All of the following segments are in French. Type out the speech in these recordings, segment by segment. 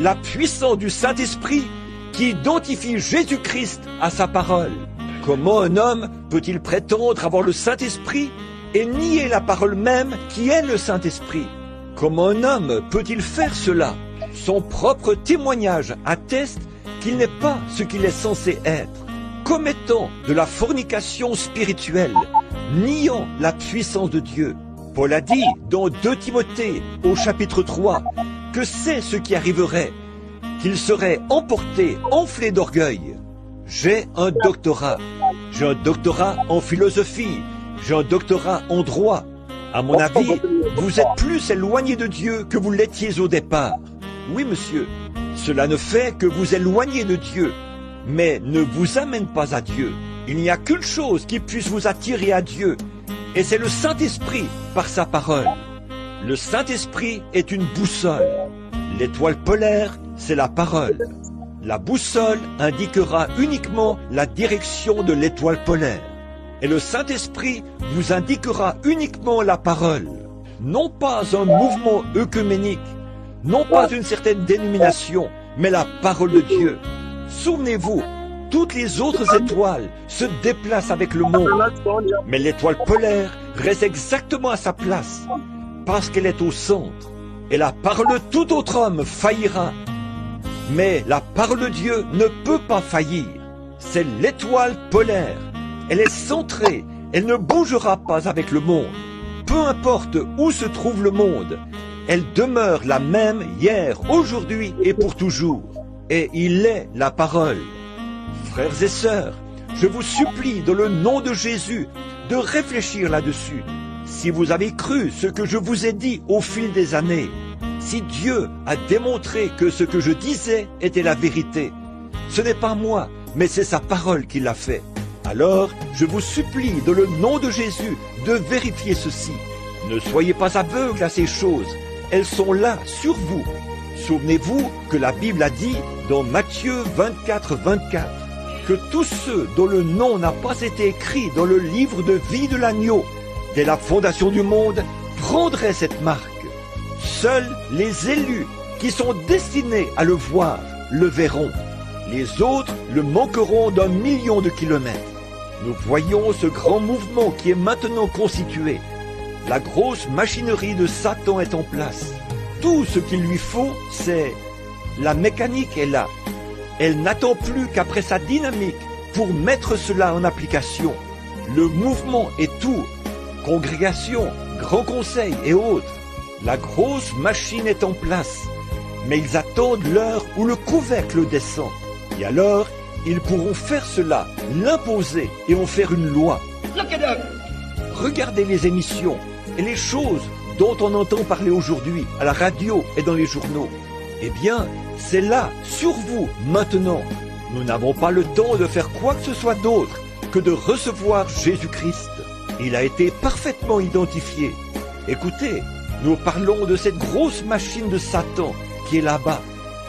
la puissance du Saint-Esprit qui identifie Jésus-Christ à sa parole. Comment un homme peut-il prétendre avoir le Saint-Esprit et nier la parole même qui est le Saint-Esprit? Comment un homme peut-il faire cela? Son propre témoignage atteste qu'il n'est pas ce qu'il est censé être, commettant de la fornication spirituelle, niant la puissance de Dieu. Paul a dit dans 2 Timothée au chapitre 3 que c'est ce qui arriverait, qu'il serait emporté, enflé d'orgueil. J'ai un doctorat en philosophie, j'ai un doctorat en droit. À mon avis, vous êtes plus éloigné de Dieu que vous l'étiez au départ. Oui, monsieur, cela ne fait que vous éloigner de Dieu, mais ne vous amène pas à Dieu. Il n'y a qu'une chose qui puisse vous attirer à Dieu, et c'est le Saint-Esprit par sa parole. Le Saint-Esprit est une boussole. L'étoile polaire, c'est la parole. La boussole indiquera uniquement la direction de l'étoile polaire. Et le Saint-Esprit vous indiquera uniquement la parole. Non pas un mouvement œcuménique, non pas une certaine dénomination, mais la parole de Dieu. Souvenez-vous, toutes les autres étoiles se déplacent avec le monde. Mais l'étoile polaire reste exactement à sa place, parce qu'elle est au centre. Et la parole de tout autre homme faillira. Mais la parole de Dieu ne peut pas faillir. C'est l'étoile polaire. Elle est centrée. Elle ne bougera pas avec le monde. Peu importe où se trouve le monde, elle demeure la même hier, aujourd'hui et pour toujours. Et il est la parole. Frères et sœurs, je vous supplie dans le nom de Jésus de réfléchir là-dessus. Si vous avez cru ce que je vous ai dit au fil des années, si Dieu a démontré que ce que je disais était la vérité, ce n'est pas moi, mais c'est sa parole qui l'a fait. Alors, je vous supplie dans le nom de Jésus de vérifier ceci. Ne soyez pas aveugles à ces choses, elles sont là sur vous. Souvenez-vous que la Bible a dit dans Matthieu 24, 24 que tous ceux dont le nom n'a pas été écrit dans le livre de vie de l'agneau, dès la fondation du monde, prendraient cette marque. Seuls les élus qui sont destinés à le voir le verront. Les autres le manqueront d'1 million de kilomètres. Nous voyons ce grand mouvement qui est maintenant constitué. La grosse machinerie de Satan est en place. Tout ce qu'il lui faut, c'est... La mécanique est là. Elle n'attend plus qu'après sa dynamique pour mettre cela en application. Le mouvement est tout. Congrégation, grand conseil et autres. La grosse machine est en place. Mais ils attendent l'heure où le couvercle descend. Et alors, ils pourront faire cela, l'imposer et en faire une loi. Regardez les émissions et les choses dont on entend parler aujourd'hui à la radio et dans les journaux. Eh bien, c'est là, sur vous, maintenant. Nous n'avons pas le temps de faire quoi que ce soit d'autre que de recevoir Jésus-Christ. Il a été parfaitement identifié. Écoutez, nous parlons de cette grosse machine de Satan qui est là-bas,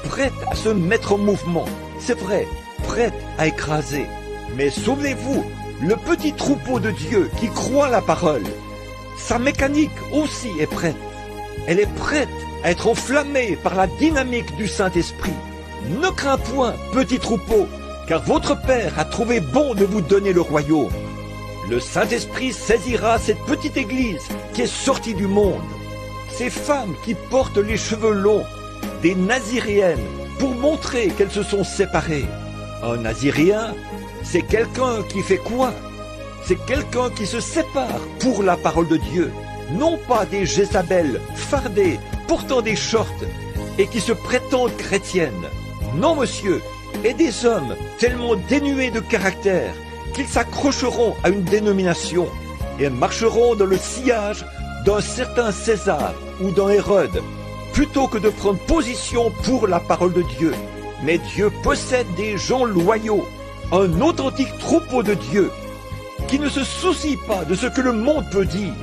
prête à se mettre en mouvement. C'est vrai, prête à écraser. Mais souvenez-vous, le petit troupeau de Dieu qui croit la parole, sa mécanique aussi est prête. Elle est prête à être enflammée par la dynamique du Saint-Esprit. Ne crains point, petit troupeau, car votre Père a trouvé bon de vous donner le royaume. Le Saint-Esprit saisira cette petite église qui est sortie du monde. Ces femmes qui portent les cheveux longs, des naziréennes, pour montrer qu'elles se sont séparées. Un naziréen, c'est quelqu'un qui fait quoi? C'est quelqu'un qui se sépare pour la parole de Dieu. Non pas des Jézabel fardées, portant des shorts et qui se prétendent chrétiennes. Non, monsieur, et des hommes tellement dénués de caractère qu'ils s'accrocheront à une dénomination et marcheront dans le sillage d'un certain César ou d'un Hérode, plutôt que de prendre position pour la parole de Dieu. Mais Dieu possède des gens loyaux, un authentique troupeau de Dieu, qui ne se soucie pas de ce que le monde peut dire,